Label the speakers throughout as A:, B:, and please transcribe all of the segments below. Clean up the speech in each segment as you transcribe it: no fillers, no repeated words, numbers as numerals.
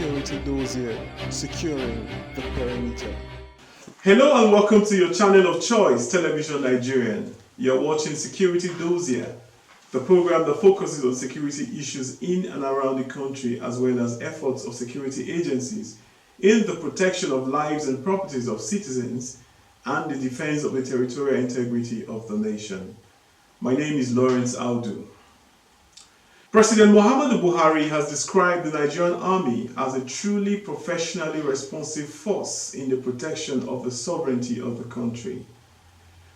A: Security Dossier, securing the perimeter.
B: Hello and welcome to your channel of choice, Television Nigerian. You're watching Security Dossier, the program that focuses on security issues in and around the country, as well as efforts of security agencies in the protection of lives and properties of citizens and the defense of the territorial integrity of the nation. My name is Lawrence Audu. President Muhammadu Buhari has described the Nigerian Army as a truly professionally responsive force in the protection of the sovereignty of the country.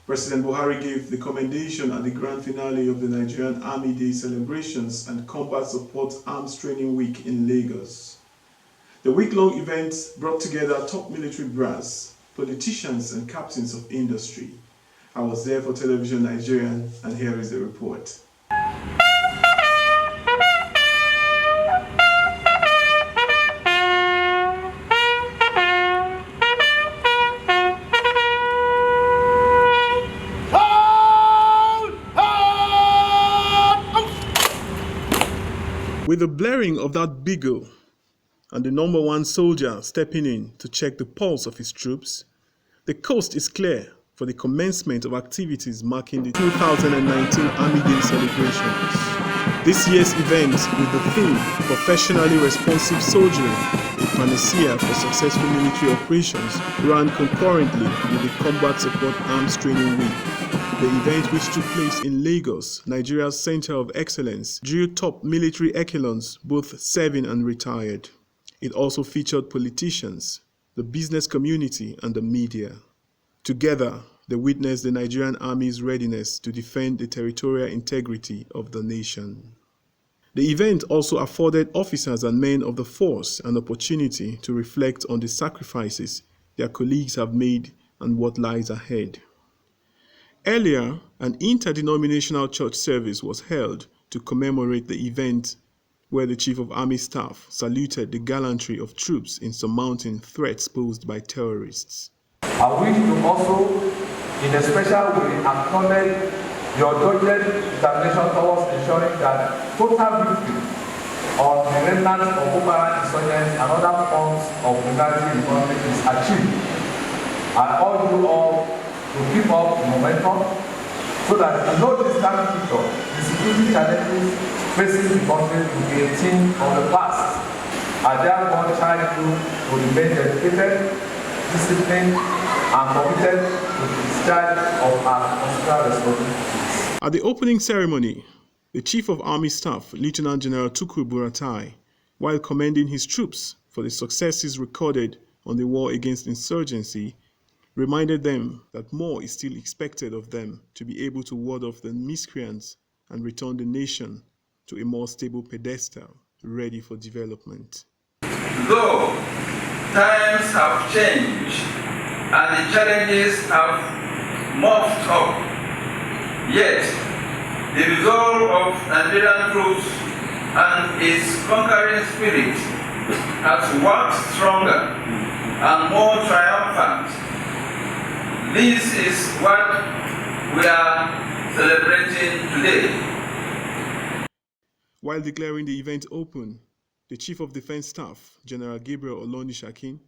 B: President Buhari gave the commendation at the grand finale of the Nigerian Army Day celebrations and Combat Support Arms Training Week in Lagos. The week-long event brought together top military brass, politicians and captains of industry. I was there for Television Nigerian, and here is the report. With the blaring of that bugle and the number one soldier stepping in to check the pulse of his troops, the coast is clear for the commencement of activities marking the 2019 Army Day celebrations. This year's event, with the theme Professionally Responsive Soldiering, a panacea for successful military operations, ran concurrently with the Combat Support Arms Training Week. The event, which took place in Lagos, Nigeria's center of excellence, drew top military echelons, both serving and retired. It also featured politicians, the business community, and the media. Together, they witnessed the Nigerian Army's readiness to defend the territorial integrity of the nation. The event also afforded officers and men of the force an opportunity to reflect on the sacrifices their colleagues have made and what lies ahead. Earlier, an interdenominational church service was held to commemorate the event, where the Chief of Army Staff saluted the gallantry of troops in surmounting threats posed by terrorists.
C: I wish to also, in a special way, acknowledge your dogged determination towards ensuring that total victory on the remnants of Boko Haram insurgents and other forms of criminality in the country is achieved. I urge you all to keep up the momentum so that in no distant future, the security challenges facing the country will be a thing of the past. I therefore charge you to remain dedicated, disciplined, and committed to the discharge of our constitutional responsibilities.
B: At the opening ceremony, the Chief of Army Staff, Lieutenant General Tukur Buratai, while commending his troops for the successes recorded on the war against insurgency, reminded them that more is still expected of them to be able to ward off the miscreants and return the nation to a more stable pedestal, ready for development.
D: Though times have changed and the challenges have morphed up, yet the resolve of Nigerian troops and its conquering spirit has worked stronger and more triumphant. This is what we are celebrating today.
B: While declaring the event open, the Chief of Defense Staff, General Gabriel Olonishakin,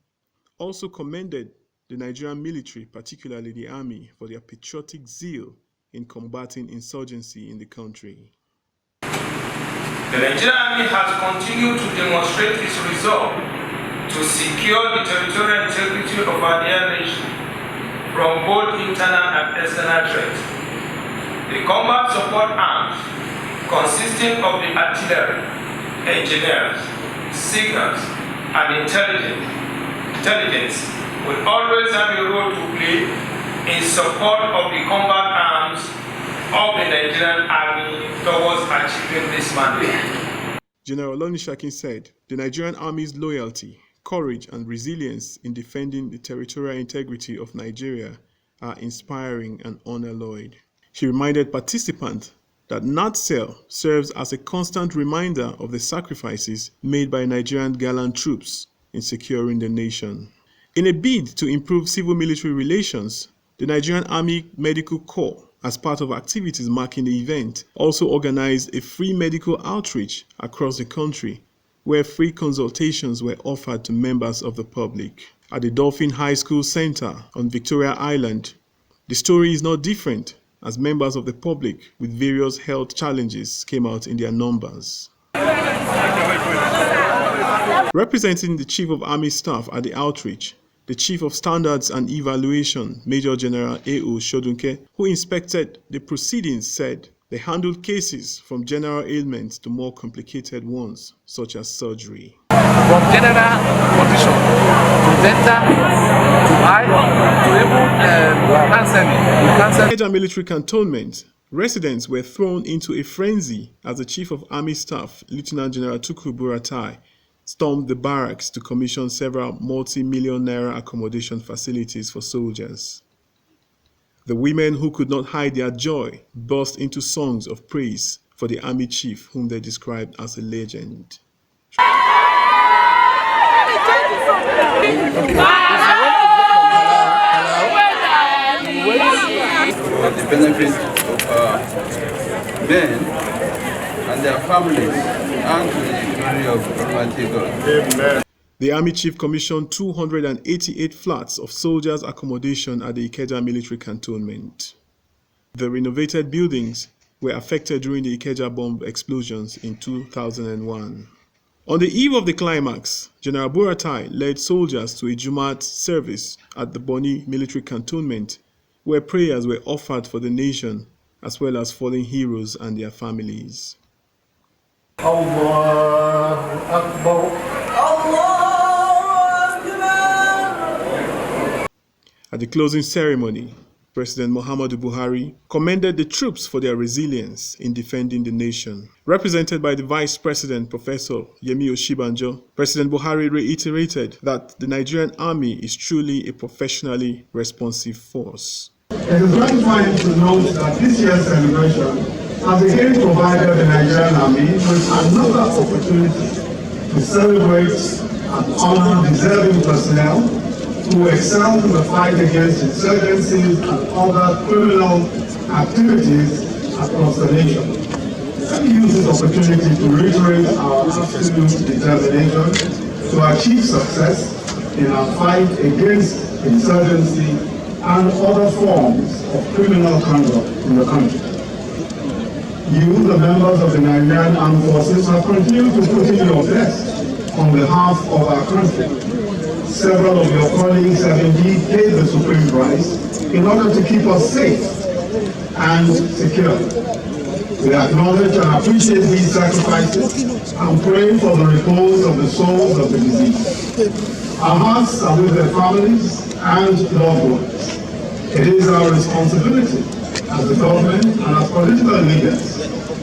B: also commended the Nigerian military, particularly the Army, for their patriotic zeal in combating insurgency in the country.
D: The Nigerian Army has continued to demonstrate its resolve to secure the territorial integrity of our dear nation from both internal and external threats. The combat support arms, consisting of the artillery, engineers, signals, and intelligence, will always have a role to play in support of the combat arms of the Nigerian Army towards achieving this mandate.
B: General Olonishakin said the Nigerian Army's loyalty, courage, and resilience in defending the territorial integrity of Nigeria are inspiring and unalloyed. He reminded participants that NATCEL serves as a constant reminder of the sacrifices made by Nigerian gallant troops in securing the nation. In a bid to improve civil-military relations, the Nigerian Army Medical Corps, as part of activities marking the event, also organized a free medical outreach across the country where free consultations were offered to members of the public. At the Dolphin High School Center on Victoria Island, the story is not different, as members of the public with various health challenges came out in their numbers. Representing the Chief of Army Staff at the outreach, the Chief of Standards and Evaluation, Major General A.O. Shodunke, who inspected the proceedings, said they handled cases from general ailments to more complicated ones, such as surgery.
C: From general condition to dental to eye to even counseling.
B: In Ikeja Military Cantonment, residents were thrown into a frenzy as the Chief of Army Staff, Lieutenant General Tukur Buratai, stormed the barracks to commission several multi-million naira accommodation facilities for soldiers. The women who could not hide their joy burst into songs of praise for the army chief, whom they described as a legend.
E: The benefit of men and their families and to the glory of Almighty God. Amen.
B: The Army Chief commissioned 288 flats of soldiers' accommodation at the Ikeja Military Cantonment. The renovated buildings were affected during the Ikeja bomb explosions in 2001. On the eve of the climax, General Buratai led soldiers to a Jumat service at the Boni Military Cantonment, where prayers were offered for the nation as well as fallen heroes and their families.
C: Allahu Akbar.
B: At the closing ceremony, President Muhammadu Buhari commended the troops for their resilience in defending the nation. Represented by the Vice President, Professor Yemi Oshibanjo, President Buhari reiterated that the Nigerian Army is truly a professionally responsive force.
F: It is gratifying to note that this year's celebration has again provided the Nigerian Army with another opportunity to celebrate and honor deserving personnel who excelled in the fight against insurgencies and other criminal activities across the nation. Let me use this opportunity to reiterate our absolute determination to achieve success in our fight against insurgency and other forms of criminal conduct in the country. You, the members of the Nigerian Armed Forces, have continued to put in your best on behalf of our country. Several of your colleagues have indeed paid the supreme price in order to keep us safe and secure. We acknowledge and appreciate these sacrifices and pray for the repose of the souls of the deceased. Our hearts are with their families and loved ones. It is our responsibility as the government and as political leaders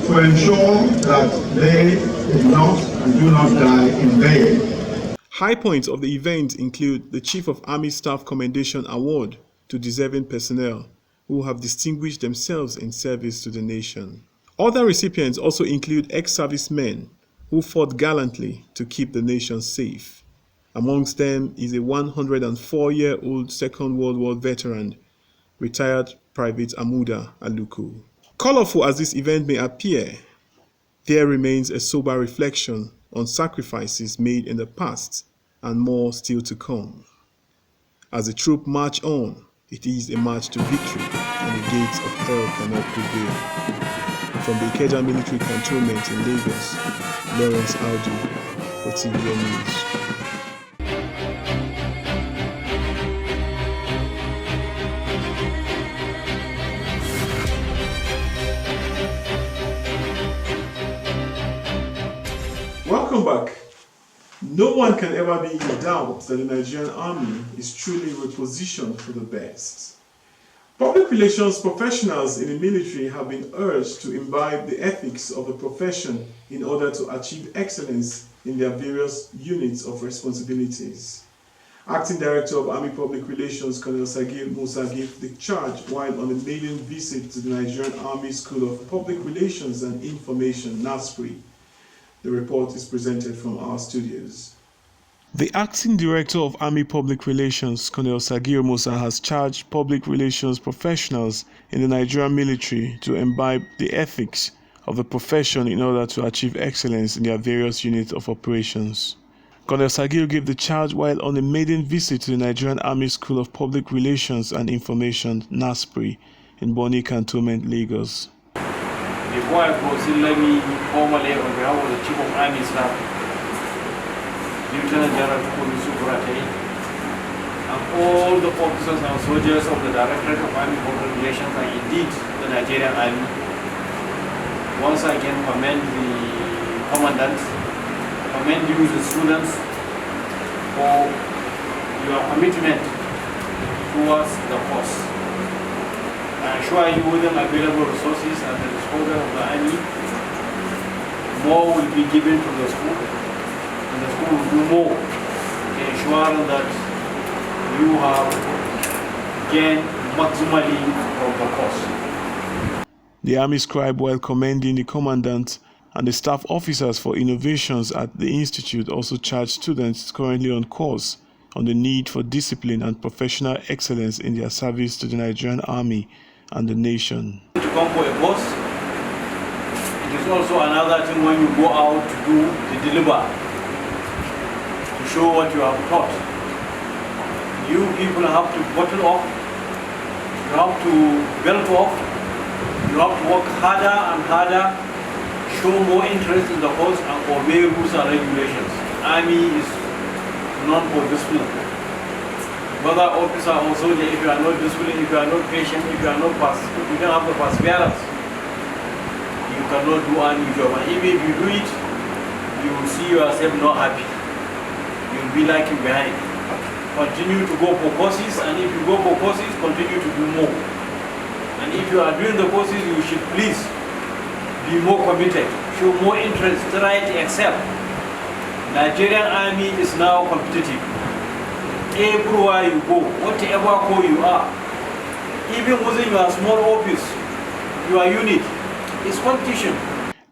F: to ensure that they did not and do not die in vain.
B: High points of the event include the Chief of Army Staff Commendation Award to deserving personnel who have distinguished themselves in service to the nation. Other recipients also include ex-servicemen who fought gallantly to keep the nation safe. Amongst them is a 104-year-old Second World War veteran, retired Private Amuda Aluku. Colorful as this event may appear, there remains a sober reflection on sacrifices made in the past and more still to come. As the troop march on, it is a march to victory and the gates of hell cannot prevail. From the Ikeja Military Cantonment in Lagos, Lawrence Audu for TVN News. Welcome back. No one can ever be in doubt that the Nigerian Army is truly repositioned for the best. Public relations professionals in the military have been urged to imbibe the ethics of the profession in order to achieve excellence in their various units of responsibilities. Acting Director of Army Public Relations, Colonel Sagir Musa gave the charge while on a maiden visit to the Nigerian Army School of Public Relations and Information, NASPRI. The report is presented from our studios. The Acting Director of Army Public Relations, Colonel Sagir Musa, has charged public relations professionals in the Nigerian military to imbibe the ethics of the profession in order to achieve excellence in their various units of operations. Colonel Sagir gave the charge while on a maiden visit to the Nigerian Army School of Public Relations and Information, NASPRI, in Bonny Cantonment, Lagos.
G: Before I proceed, let me formally, on behalf of the Chief of Army Staff, Lieutenant General Kulu Sukurate, and all the officers and soldiers of the Directorate of Army Public Relations and indeed the Nigerian Army, once again commend the Commandant, commend you, the students, for your commitment towards the cause. I assure you, with the available resources at the disposal of the Army, more will be given to the school, and the school will do more to ensure that you have gained maximally from the cause.
B: The Army scribe, while commending the Commandant and the staff officers for innovations at the Institute, also charged students currently on course on the need for discipline and professional excellence in their service to the Nigerian Army and the nation.
G: To come for a course, it is also another thing when you go out to do, to deliver, to show what you have taught. You people have to bottle up, you have to belt up, you have to work harder and harder, show more interest in the course and obey rules and regulations. Army is known for discipline. Whether officer or soldier, if you are not disciplined, if you are not patient, if you are not if you don't have the perseverance, you cannot do any job. And even if you do it, you will see yourself not happy. You will be lagging behind. Continue to go for courses, and if you go for courses, continue to do more. And if you are doing the courses, you should please be more committed, show more interest, try to excel. Nigerian Army is now competitive. Everywhere you go, whatever corps you are, even within your small office, your unit, is competition.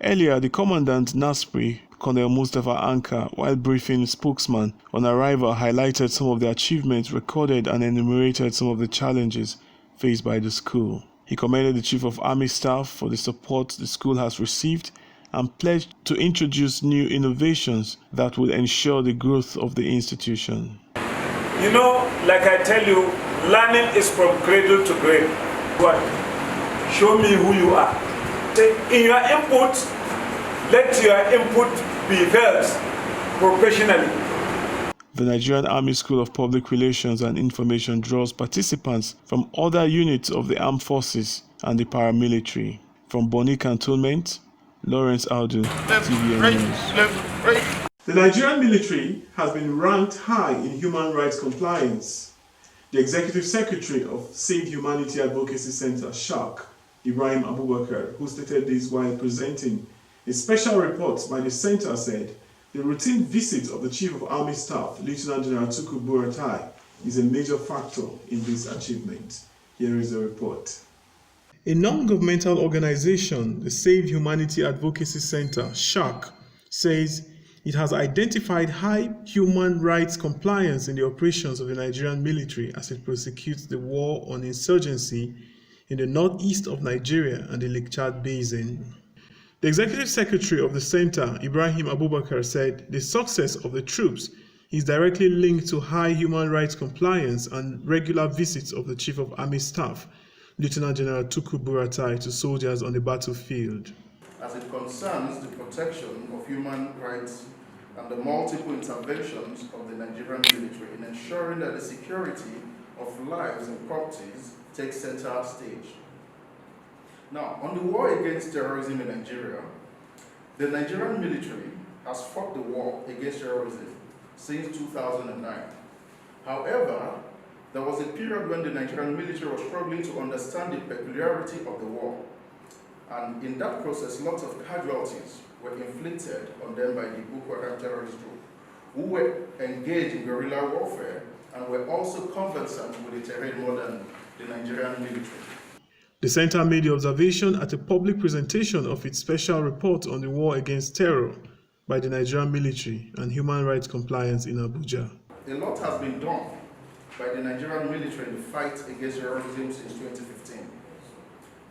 B: Earlier, the Commandant NASPRI, Colonel Mustafa Anka, while briefing spokesman on arrival, highlighted some of the achievements recorded and enumerated some of the challenges faced by the school. He commended the Chief of Army Staff for the support the school has received and pledged to introduce new innovations that will ensure the growth of the institution.
H: You know, like I tell you, learning is from cradle to grave. What? Show me who you are. In your input, let your input be felt professionally.
B: The Nigerian Army School of Public Relations and Information draws participants from other units of the armed forces and the paramilitary. From Bonny Cantonment, Lawrence Audu, TVN News. The Nigerian military has been ranked high in human rights compliance. The Executive Secretary of Save Humanity Advocacy Center, SHARK, Ibrahim Abubakar, who stated this while presenting a special report by the center, said the routine visit of the Chief of Army Staff, Lieutenant General Tukur Buratai, is a major factor in this achievement. Here is the report. A non-governmental organization, the Save Humanity Advocacy Center, SHARK, says it has identified high human rights compliance in the operations of the Nigerian military as it prosecutes the war on insurgency in the northeast of Nigeria and the Lake Chad Basin. The Executive Secretary of the Center, Ibrahim Abubakar, said the success of the troops is directly linked to high human rights compliance and regular visits of the Chief of Army Staff, Lieutenant General Tukur Buratai, to soldiers on the battlefield.
I: As it concerns the protection of human rights and the multiple interventions of the Nigerian military in ensuring that the security of lives and properties takes center stage. Now, on the war against terrorism in Nigeria, the Nigerian military has fought the war against terrorism since 2009. However, there was a period when the Nigerian military was struggling to understand the peculiarity of the war. And in that process, lots of casualties were inflicted on them by the Boko Haram terrorist group, who were engaged in guerrilla warfare and were also conversant with the terrain more than the Nigerian military.
B: The center made the observation at a public presentation of its special report on the war against terror by the Nigerian military and human rights compliance in Abuja.
I: A lot has been done by the Nigerian military in the fight against terrorism since 2015.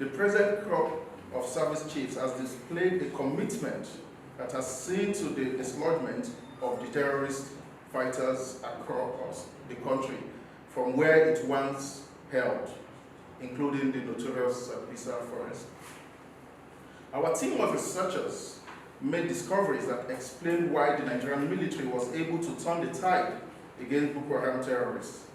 I: The present crop of Service Chiefs has displayed a commitment that has seen to the dislodgement of the terrorist fighters across the country from where it once held, including the notorious Bisa Forest. Our team of researchers made discoveries that explain why the Nigerian military was able to turn the tide against Boko Haram terrorists.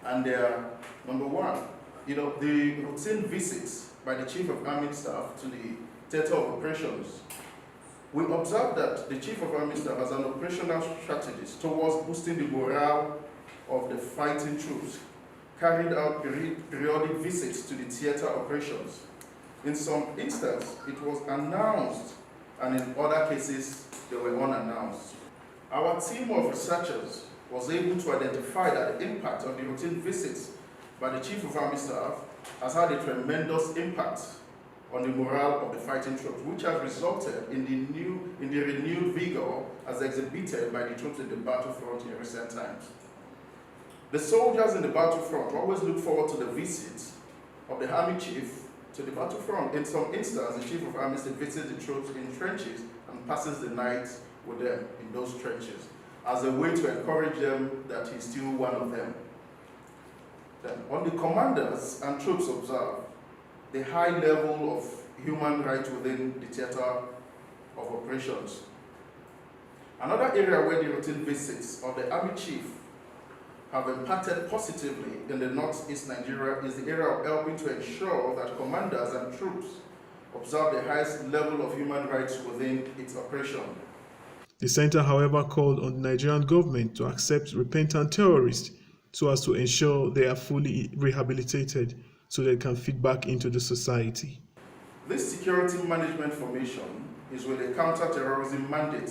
I: And they are, number one, the routine visits by the Chief of Army Staff to the theater of operations. We observed that the Chief of Army Staff has an operational strategist towards boosting the morale of the fighting troops, carried out periodic visits to the theater operations. In some instances, it was announced, and in other cases, they were unannounced. Our team of researchers was able to identify that the impact of the routine visits by the Chief of Army Staff has had a tremendous impact on the morale of the fighting troops, which has resulted in the renewed vigor as exhibited by the troops in the battlefront in recent times. The soldiers in the battlefront always look forward to the visits of the Army Chief to the battlefront. In some instances, the Chief of Army Staff visits the troops in trenches and passes the night with them in those trenches as a way to encourage them that he's still one of them. Then, on the commanders and troops observed the high level of human rights within the theater of operations. Another area where the routine visits of the Army Chief have impacted positively in the northeast Nigeria is the area of helping to ensure that commanders and troops observe the highest level of human rights within its operation.
B: The center, however, called on the Nigerian government to accept repentant terrorists so as to ensure they are fully rehabilitated so they can fit back into the society.
I: This security management formation is with a counter-terrorism mandate.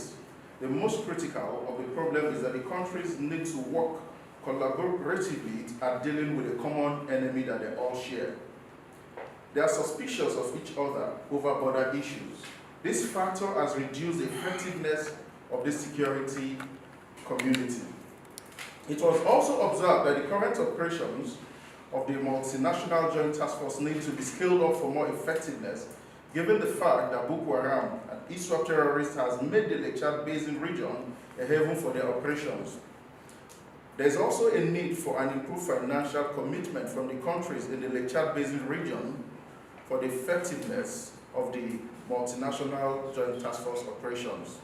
I: The most critical of the problem is that the countries need to work collaboratively at dealing with a common enemy that they all share. They are suspicious of each other over border issues. This factor has reduced the effectiveness of the security community. It was also observed that the current operations of the multinational joint task force need to be scaled up for more effectiveness, given the fact that Boko Haram and ISWAP terrorists has made the Lake Chad Basin region a haven for their operations. There is also a need for an improved financial commitment from the countries in the Lake Chad Basin region for the effectiveness of the multinational joint task force operations.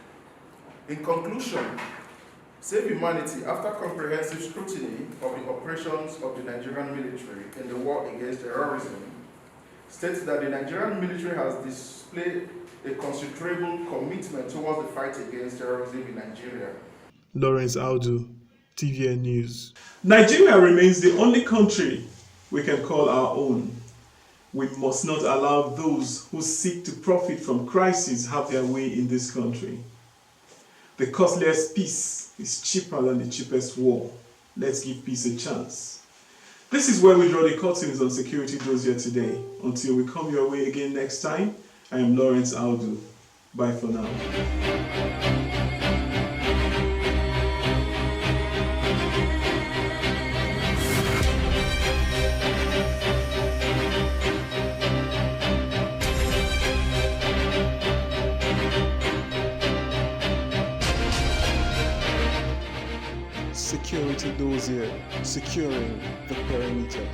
I: In conclusion, Save Humanity, after comprehensive scrutiny of the operations of the Nigerian military in the war against terrorism, states that the Nigerian military has displayed a considerable commitment towards the fight against terrorism in Nigeria.
B: Lawrence Audu, TVN News. Nigeria remains the only country we can call our own. We must not allow those who seek to profit from crises have their way in this country. The costliest peace is cheaper than the cheapest war. Let's give peace a chance. This is where we draw the curtains on Security Dossier today. Until we come your way again next time, I am Lawrence Audu. Bye for now.
A: Security Dossier, securing the perimeter.